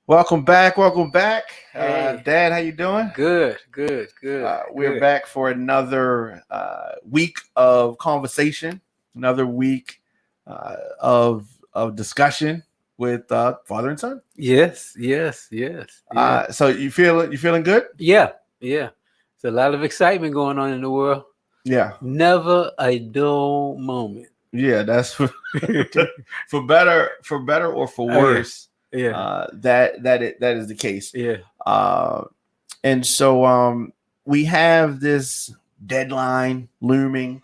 Welcome back. Welcome back. Hey, Dad, how you doing? good. We're back for another week of conversation, another week of discussion with father and son. Yes. So you feeling good? Yeah. There's a lot of excitement going on in the world. Yeah. Never a dull moment. Yeah, that's for better or for Oh, yeah. worse. Yeah. That is the case. Yeah. Uh, and so we have this deadline looming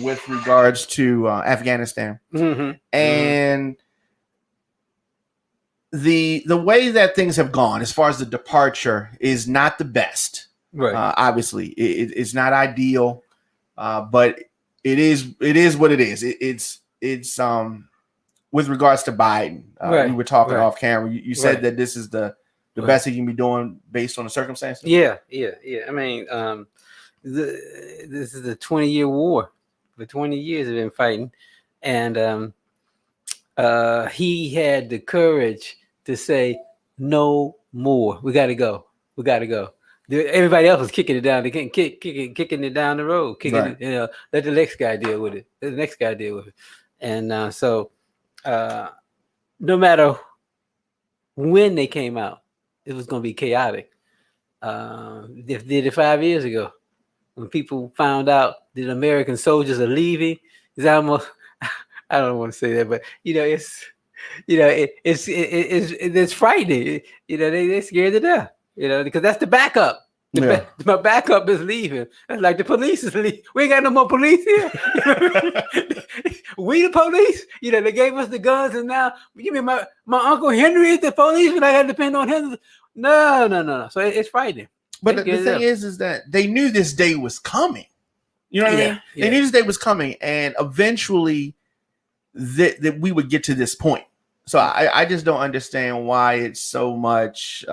with regards to Afghanistan, and the way that things have gone as far as the departure is not the best. Right. Obviously, it's not ideal, but it is what it is. It's with regards to Biden. We were talking off camera. You said that this is the best he can be doing based on the circumstances. Yeah. I mean, this is a 20-year war. For 20 years, they've been fighting, and he had the courage to say, "No more. We got to go. Everybody else was kicking it down. They kicking it down the road. Let the next guy deal with it. And so, no matter when they came out, it was going to be chaotic. They did it 5 years ago when people found out that American soldiers are leaving. It's almost, I don't want to say that, but it's frightening. They're scared to death. Because that's the backup. My backup is leaving. That's like the police is leaving. We ain't got no more police here. We the police. They gave us the guns, and now you mean my Uncle Henry is the police, and I got to depend on him. No. So it's frightening. But the thing is that they knew this day was coming. You know what I mean? Yeah. They knew this day was coming, and eventually that we would get to this point. So I just don't understand why it's so much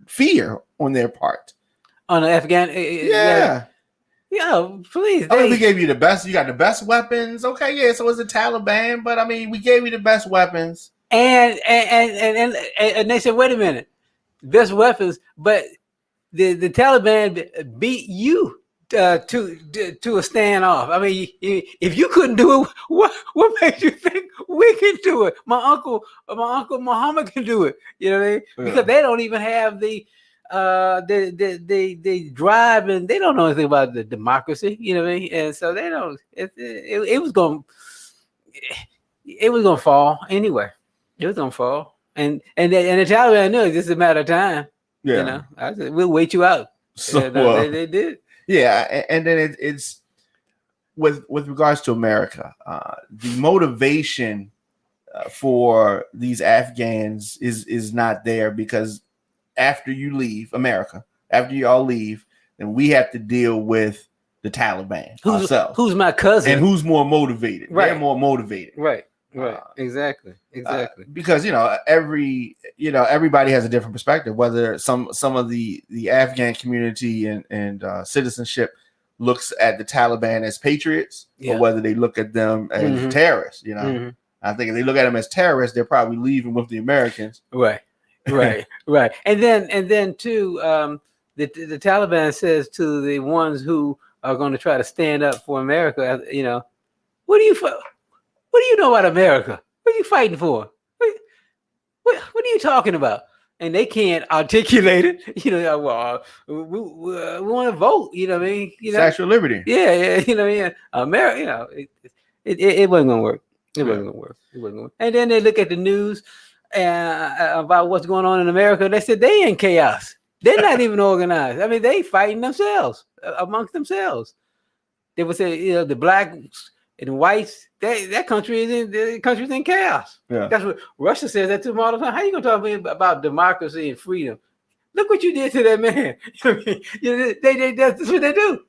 fear on their part. On the Afghan, please. I mean, we gave you the best. You got the best weapons. Okay, yeah. So it's the Taliban, but I mean, we gave you the best weapons. And they said, wait a minute, best weapons, but the Taliban beat you to a standoff. I mean, if you couldn't do it, what makes you think we can do it? My uncle Muhammad can do it. You know what I mean? Yeah. Because they don't even have the drive, and they don't know anything about the democracy. You know what I mean? And so they don't. It was going to fall anyway. It was going to fall, and the Taliban knew it's just a matter of time. Yeah. I said, we'll wait you out. So they did. Yeah, and then it's with regards to America, the motivation for these Afghans is not there, because after you leave America, after you all leave, then we have to deal with the Taliban ourselves. Who's my cousin? And who's more motivated? Right. They're more motivated. Right. Exactly. Because everybody has a different perspective. Whether some of the Afghan community and citizenship looks at the Taliban as patriots, or whether they look at them as terrorists. I think if they look at them as terrorists, they're probably leaving with the Americans. Right. And then too, the Taliban says to the ones who are going to try to stand up for America, what do you know about America? What are you fighting for? What are you talking about? And they can't articulate it. Well, we want to vote. You know what I mean? Statue of Liberty. Yeah. America. It wasn't going to work. It wasn't going to work. And then they look at the news about what's going on in America. They said they in chaos. They're not even organized. I mean, they fighting themselves amongst themselves. They would say, the blacks and whites, that country is in chaos. Yeah. That's what Russia says that to them all the time. How you gonna talk to me about democracy and freedom? Look what you did to that man. That's what they do.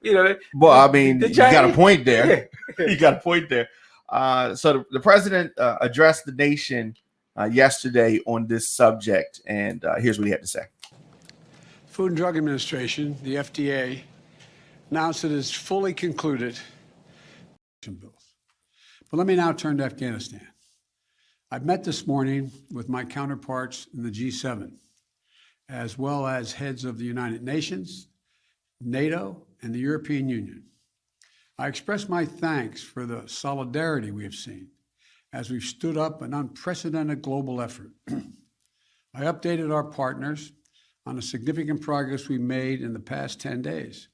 Well, I mean, you got a point there. Yeah. You got a point there. So the president addressed the nation yesterday on this subject, and here's what he had to say. Food and Drug Administration, the FDA, announced it has fully concluded bills. But let me now turn to Afghanistan. I've met this morning with my counterparts in the G7, as well as heads of the United Nations, NATO, and the European Union. I express my thanks for the solidarity we have seen as we've stood up an unprecedented global effort. I updated our partners on the significant progress we made in the past 10 days.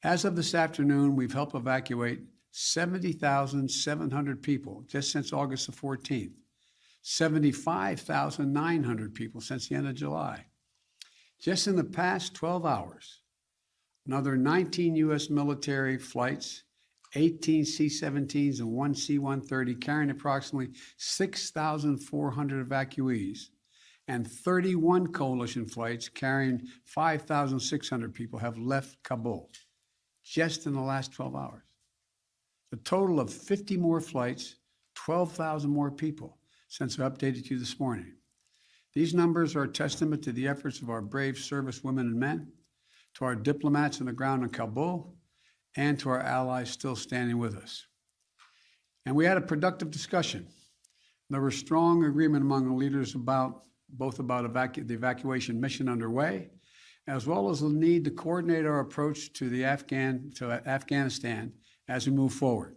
As of this afternoon, we've helped evacuate 70,700 people just since August the 14th, 75,900 people since the end of July. Just in the past 12 hours, another 19 U.S. military flights, 18 C-17s and 1 C-130 carrying approximately 6,400 evacuees, and 31 coalition flights carrying 5,600 people have left Kabul just in the last 12 hours. A total of 50 more flights, 12,000 more people since I updated you this morning. These numbers are a testament to the efforts of our brave service women and men, to our diplomats on the ground in Kabul, and to our allies still standing with us. And we had a productive discussion. There was strong agreement among the leaders about the evacuation mission underway, as well as the need to coordinate our approach to Afghanistan as we move forward.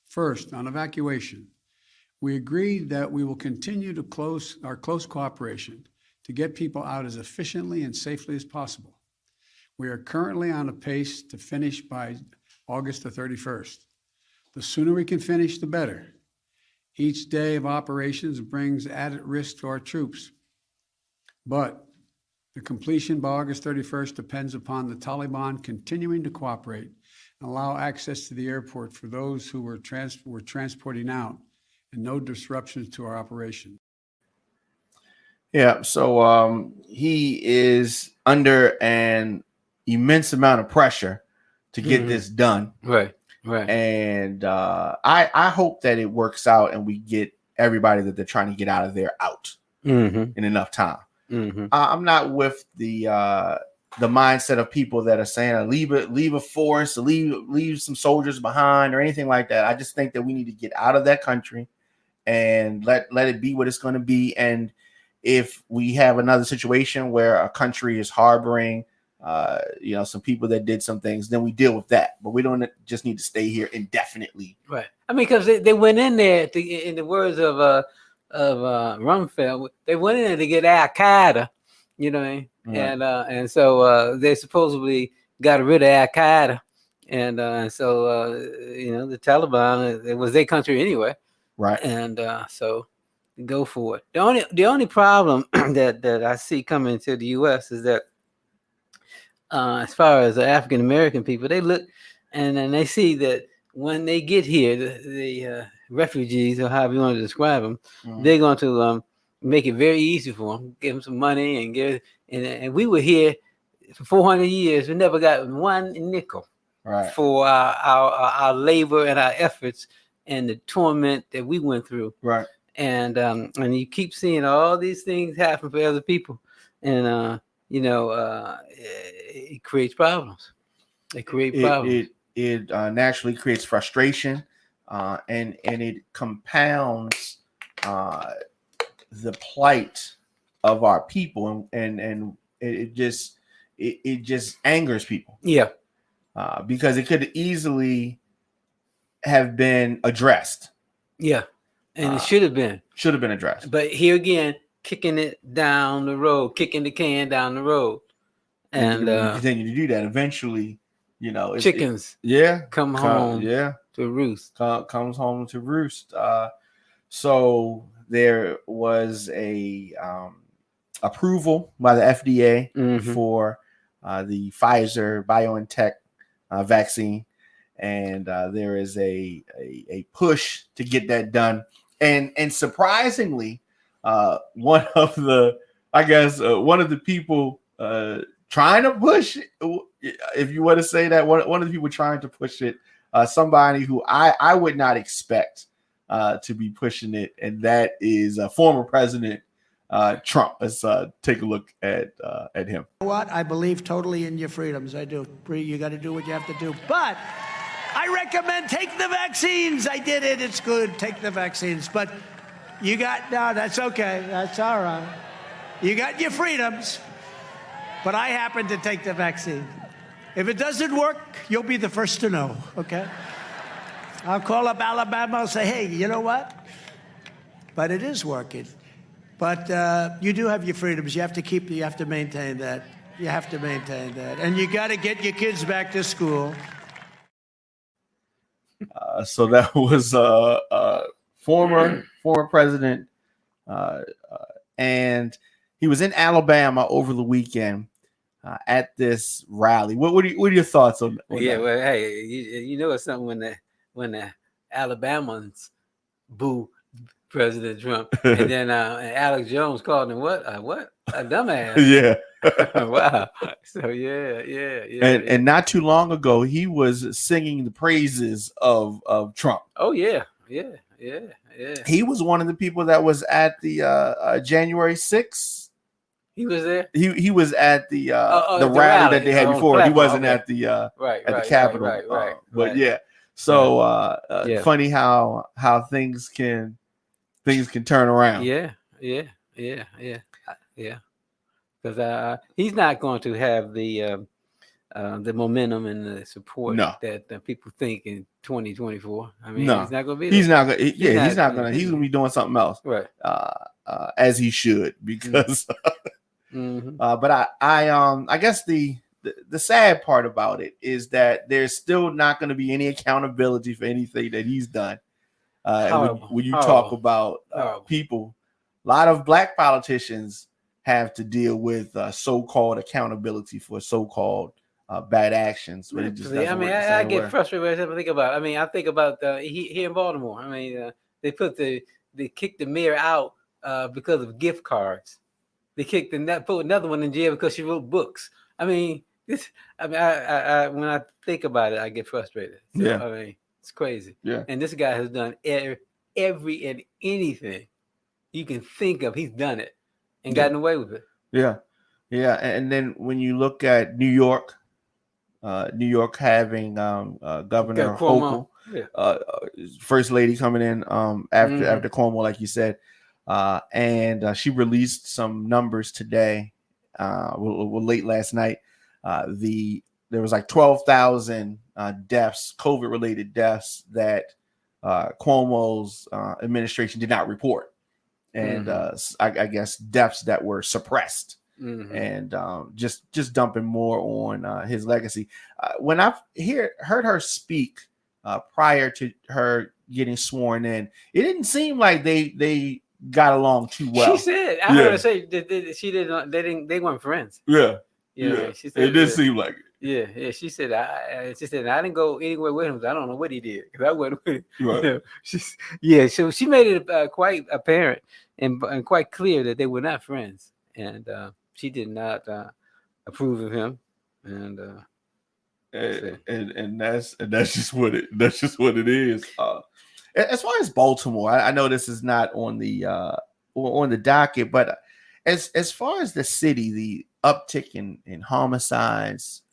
First, on evacuation, we agreed that we will continue to our close cooperation to get people out as efficiently and safely as possible. We are currently on a pace to finish by August the 31st. The sooner we can finish, the better. Each day of operations brings added risk to our troops. But the completion by August 31st depends upon the Taliban continuing to cooperate and allow access to the airport for those who we're transporting out, and no disruptions to our operation. Yeah, so he is under an immense amount of pressure to get this done. Right. And I hope that it works out and we get everybody that they're trying to get out of there out in enough time. I'm not with the mindset of people that are saying leave a force, leave some soldiers behind or anything like that. I just think that we need to get out of that country and let it be what it's going to be. And if we have another situation where a country is harboring some people that did some things, then we deal with that. But we don't just need to stay here indefinitely. Right. I mean, because they went in there in the words of Rumsfeld, they went in there to get Al Qaeda, you know what I mean? Right. And so they supposedly got rid of Al Qaeda, and so the Taliban, it was their country anyway, right? And so go for it. The only problem that I see coming to the U.S. is that as far as the African American people, they look and then they see that when they get here, the refugees, or however you want to describe them, they're going to make it very easy for them, give them some money, and we were here for 400 years. We never got one nickel for our labor and our efforts and the torment that we went through. Right. And you keep seeing all these things happen for other people, and it creates problems. It naturally creates frustration, and it compounds the plight of our people, and it just angers people. Yeah, because it could easily have been addressed. Yeah, and it should have been addressed. But here again, kicking it down the road, kicking the can down the road, and continue to do that. Eventually, chickens come home to roost. Comes home to roost. So there was a approval by the FDA for the Pfizer BioNTech vaccine, and there is a push to get that done. And surprisingly, one of the people trying to push it, if you want to say that, one of the people trying to push it, somebody who I would not expect to be pushing it, and that is former President Trump. Let's take a look at him. You know what? I believe totally in your freedoms. I do. You got to do what you have to do. But I recommend take the vaccines. I did it. It's good. Take the vaccines. But No, that's okay. That's all right. You got your freedoms, but I happen to take the vaccine. If it doesn't work, you'll be the first to know, okay? I'll call up Alabama and say, hey, you know what? But it is working. But you do have your freedoms. You have to maintain that. You have to maintain that. And you got to get your kids back to school. So that was former president, and he was in Alabama over the weekend at this rally. What are your thoughts on Yeah, that? well, hey, you know it's something when the Alabamans boo President Trump, and then Alex Jones called him what a dumbass. Yeah. Wow. So yeah. And not too long ago, he was singing the praises of Trump. Oh yeah. He was one of the people that was at the January 6th. He was there. He was at the rally that they had on before. He wasn't okay. at the right, Capitol. Right. But yeah. So funny how things can turn around. Yeah. Because he's not going to have the momentum and the support that people think in 2024. I mean, he's not going to be there. He's not going. He's not going to. He's going to be doing something else, right? As he should, because. But I guess the sad part about it is that there's still not going to be any accountability for anything that he's done. When you talk about people, a lot of black politicians have to deal with so-called accountability for so-called bad actions. But it just I get frustrated when I think about it. I mean, I think about here in Baltimore. I mean, they kicked the mayor out because of gift cards. They put another one in jail because she wrote books. I mean, when I think about it, I get frustrated. So, yeah. I mean, it's crazy. Yeah. And this guy has done every and anything you can think of. He's done it and gotten away with it. Yeah. And then when you look at New York having Governor Hochul, First Lady coming in after Cuomo, like you said, and she released some numbers today, late last night. There was like 12,000 deaths, COVID-related deaths that Cuomo's administration did not report, and I guess deaths that were suppressed, and just dumping more on his legacy. When I heard her speak prior to her getting sworn in, it didn't seem like they got along too well. She said, I heard her say that they weren't friends. Yeah. She said, it did seem like it. Yeah. She said, I didn't go anywhere with him. I don't know what he did because I wasn't with him. Right. So she made it quite apparent and quite clear that they were not friends, and she did not approve of him. And that's just what it is. As far as Baltimore, I know this is not on the docket, but as far as the city, the uptick in homicides,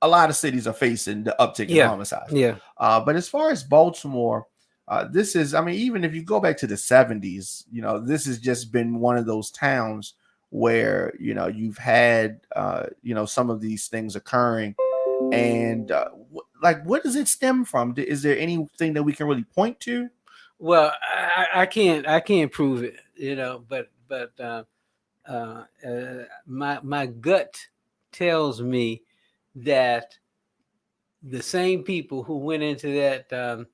a lot of cities are facing the uptick in homicides. Yeah. But as far as Baltimore, this is, I mean, even if you go back to the 70s, this has just been one of those towns where, you've had, some of these things occurring. And what does it stem from? Is there anything that we can really point to? Well, I can't prove it, but my gut tells me that the same people who went into that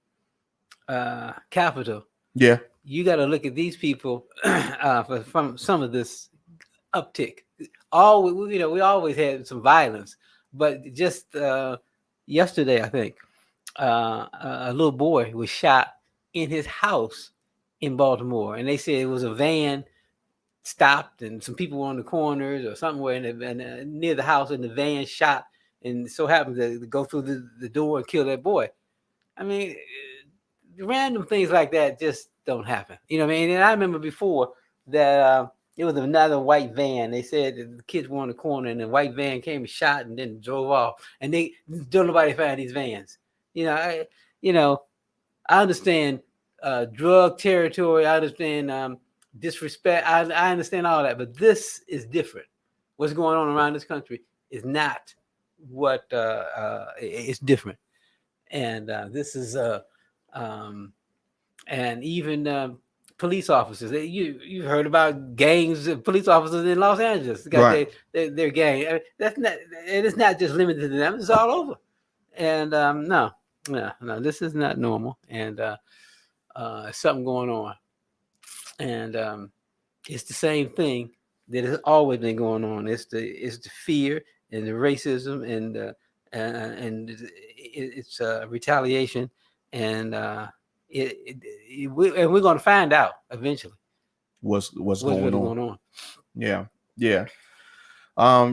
Capitol, you got to look at these people from some of this uptick. We always had some violence, but just yesterday, I think a little boy was shot in his house in Baltimore, and they said it was a van stopped and some people were on the corners or somewhere and near the house, and the van shot and so happened to go through the door and kill that boy. I mean, random things like that just don't happen. You know what I mean? And I remember before that it was another white van. They said that the kids were on the corner and the white van came and shot and then drove off. And don't nobody find these vans. I understand drug territory. I understand disrespect. I understand all that, but this is different. What's going on around this country is not what it's different, and this is and even police officers. You heard about gangs of police officers in Los Angeles. Got Right. their gang. That's not. And it's not just limited to them. It's all over. And no, this is not normal. And something going on. And it's the same thing that has always been going on. It's the fear and the racism and it's retaliation and we're going to find out eventually What's really going going on. Yeah.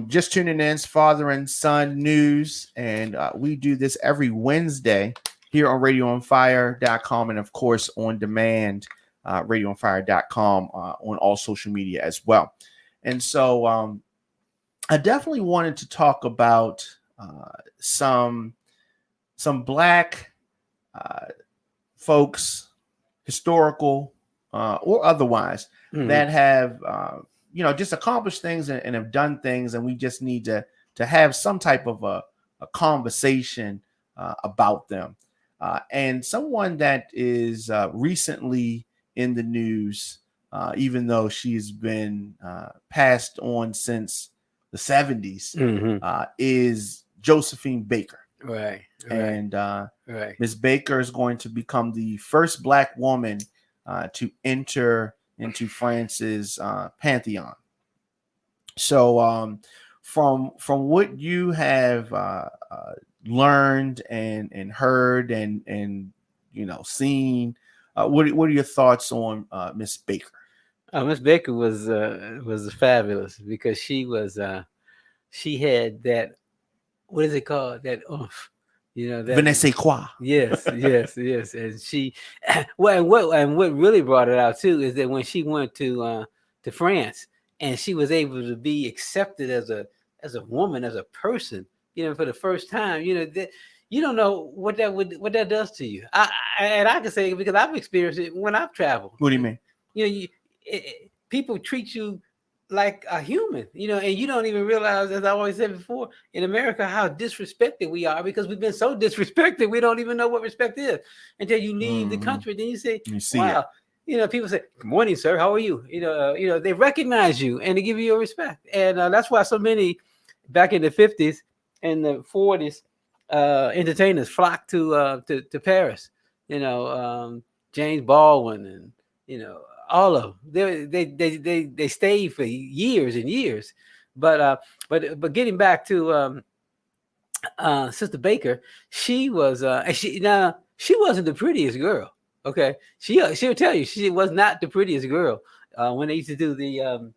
Just tuning in, it's father and son news, and we do this every Wednesday here on radioonfire.com and of course on demand, radioonfire.com on all social media as well. And so I definitely wanted to talk about some Black folks, historical or otherwise, that have just accomplished things and have done things, and we just need to have some type of a conversation about them. And someone that is recently in the news, even though she's been passed on since the 70s, is Josephine Baker. Right. And Ms. Baker is going to become the first Black woman to enter into France's pantheon. So from what you have learned and heard and seen, what are your thoughts on Miss Baker? Miss Baker was fabulous because she had that, what is it called, that oomph, that Je ne sais quoi. Yes. And she, what really brought it out too is that when she went to France and she was able to be accepted as a woman, as a person, for the first time, that you don't know what that does to you. I can say it because I've experienced it when I've traveled. What do you mean? People treat you like a human, and you don't even realize, as I always said before, in America, how disrespected we are because we've been so disrespected. We don't even know what respect is until you leave the country. Then you say, wow, people say, "Good morning, sir. How are you?" They recognize you and they give you your respect. And that's why so many back in the 50s and the 40s, entertainers flocked to Paris, James Baldwin and, all of them. They stayed for years and years, but getting back to Sister Baker, she was she wasn't the prettiest girl. Okay, she'll tell you she was not the prettiest girl when they used to do the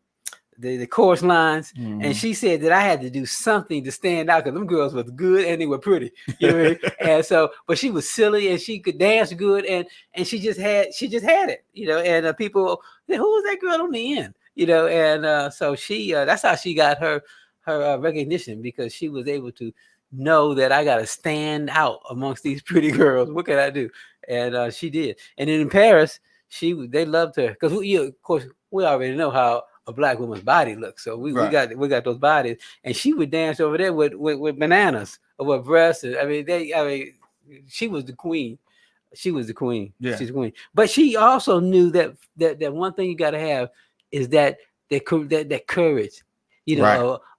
chorus lines, and she said that I had to do something to stand out because them girls was good and they were pretty, what I mean? And so, but she was silly and she could dance good and she just had it, and people, who was that girl on the end, and so she that's how she got her recognition, because she was able to know that I got to stand out amongst these pretty girls. What can I do? And she did. And then in Paris, they loved her because of course we already know how a Black woman's body looks. So we got those bodies, and she would dance over there with bananas over her breasts. She was the queen. She was the queen. Yeah. She's the queen. But she also knew that one thing you got to have is that courage.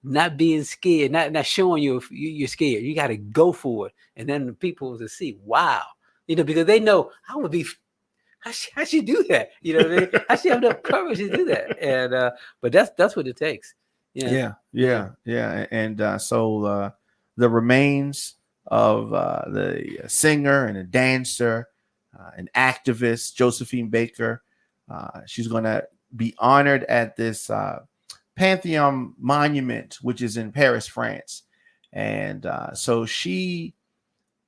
Not being scared, not showing you're scared. You got to go for it, and then the people will see, wow, because they know I would be. How she do that? How she have enough courage to do that? And but that's what it takes. Yeah. And so the remains of the singer and a dancer, an activist, Josephine Baker, she's going to be honored at this Pantheon monument, which is in Paris, France. And so she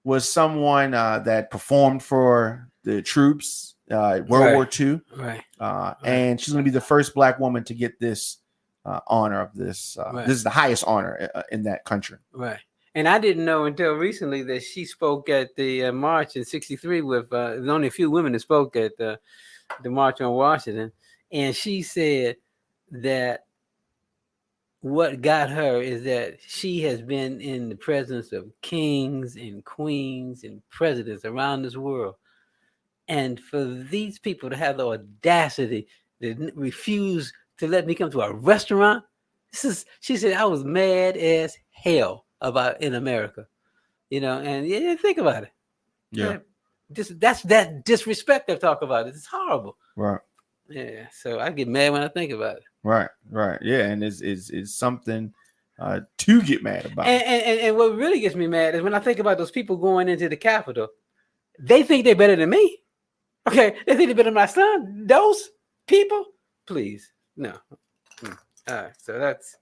was someone that performed for the troops. World War II, right. And she's going to be the first Black woman to get this honor of this. Right. This is the highest honor in that country. Right. And I didn't know until recently that she spoke at the march in '63 with there's only a few women that spoke at the March on Washington. And she said that what got her is that she has been in the presence of kings and queens and presidents around this world. And for these people to have the audacity to refuse to let me come to a restaurant, she said, I was mad as hell about in America, and think about it. Yeah. That's that disrespect they're talking about. It's horrible. Right. Yeah. So I get mad when I think about it. Right. Yeah. And it's something to get mad about. And what really gets me mad is when I think about those people going into the Capitol, they think they're better than me. Okay. They think they're better than my son. Those people, please. No. All right. So that's.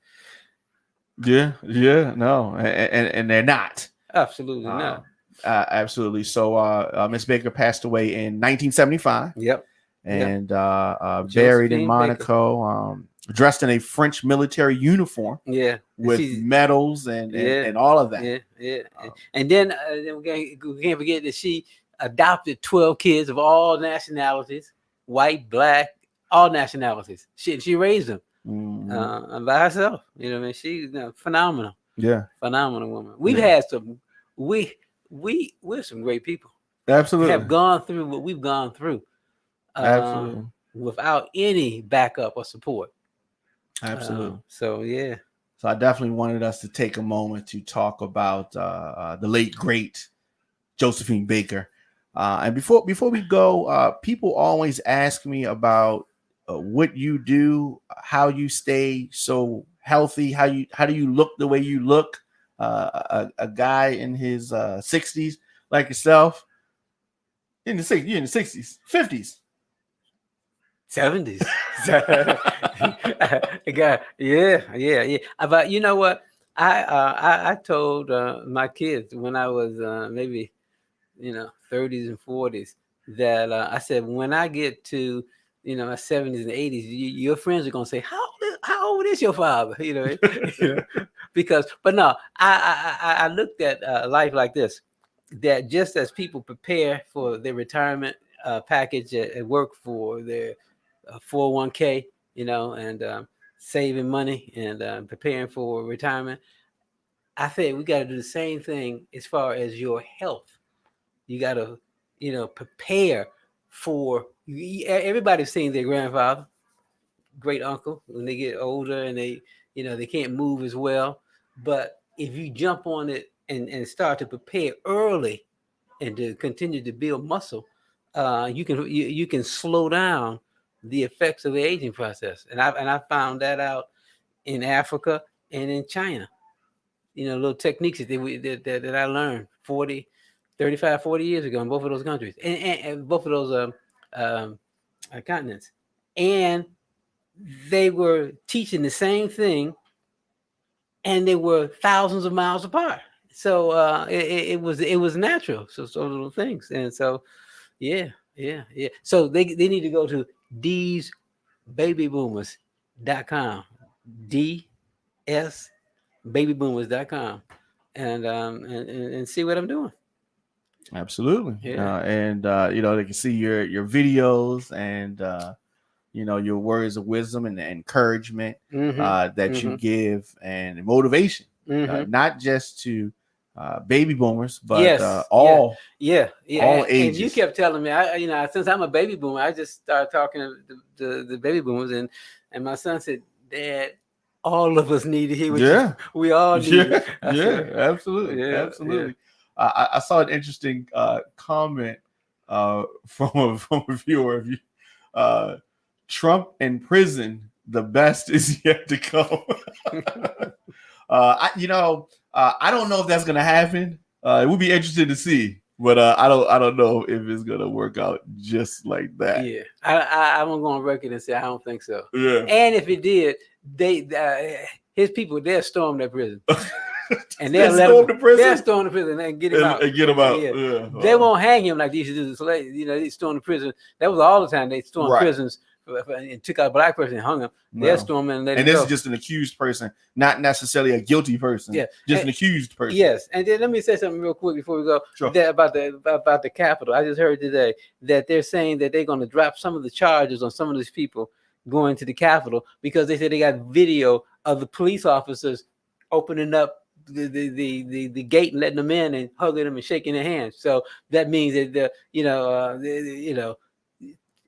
Yeah. No. And they're not. Absolutely not. Absolutely. So Miss Baker passed away in 1975. Yep. And buried in Monaco, dressed in a French military uniform. Yeah. With medals and all of that. Yeah. And then we can't forget that she adopted 12 kids of all nationalities, white, black, all nationalities. She raised them by herself. You know what I mean? She's phenomenal. Yeah. Phenomenal woman. We've had some. We're some great people. Absolutely. We have gone through what we've gone through. Absolutely. Without any backup or support. Absolutely. So I definitely wanted us to take a moment to talk about the late great Josephine Baker. And before we go, people always ask me about what you do, how you stay so healthy, how do you look the way you look? A guy in his 60s like yourself, you're in the 60s, 50s. 70s. Yeah. But you know what? I told my kids when I was maybe 30s and 40s that I said when I get to 70s and 80s, your friends are gonna say, how old is your father? But no, I looked at life like this, that just as people prepare for their retirement package at work for their 401k, and saving money and preparing for retirement, I think we got to do the same thing as far as your health. You got to, prepare for. Everybody's seen their grandfather, great uncle when they get older and they can't move as well. But if you jump on it and start to prepare early and to continue to build muscle, you can slow down the effects of the aging process. And I found that out in Africa and in China. Little techniques that I learned 35, 40 years ago in both of those countries and both of those continents. And they were teaching the same thing and they were thousands of miles apart. So it was natural. So little things. And so, yeah. So they need to go to DSBabyboomers.com, DSBabyboomers.com, and see what I'm doing. Absolutely. Yeah. They can see your videos and your words of wisdom and the encouragement that you give and motivation, not just to baby boomers, but all ages. And you kept telling me, since I'm a baby boomer, I just started talking to the baby boomers, and my son said, "Dad, all of us need to hear what we all need." Absolutely. Yeah. I saw an interesting comment from a viewer of you. Trump in prison, the best is yet to come. I don't know if that's gonna happen. It would be interesting to see, but I don't know if it's gonna work out just like that. Yeah, I'm gonna go on record and say I don't think so. Yeah, and if it did, his people they'll storm that prison. And they'll storm the prison and get him out. Yeah. They won't hang him like they used to do the slaves. They storm the prison. That was all the time. They storm prisons and took out a black person and hung him. They'll storm and let him And this go. is just an accused person, not necessarily a guilty person. Yeah. Just an accused person. Yes, and then let me say something real quick before we go. Sure. About the Capitol. I just heard today that they're saying that they're going to drop some of the charges on some of these people going to the Capitol because they said they got video of the police officers opening up the gate and letting them in and hugging them and shaking their hands. So that means that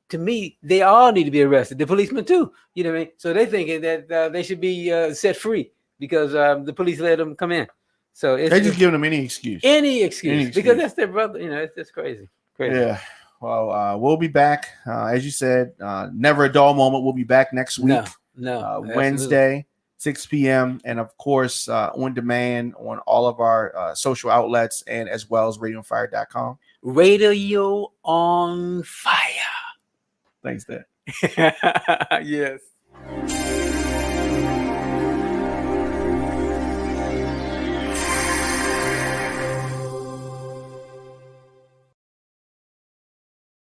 to me, they all need to be arrested. The policemen too. You know what I mean? So they're thinking that they should be set free because the police let them come in. So They're just giving them any excuse. Any excuse. Because that's their brother. You know, it's just crazy. Yeah. Well, we'll be back. As you said, never a dull moment. We'll be back next week. No. Wednesday, 6 p.m. And of course, on demand on all of our social outlets and as well as radioonfire.com. Radio on Fire. Thanks, Dad. Yes.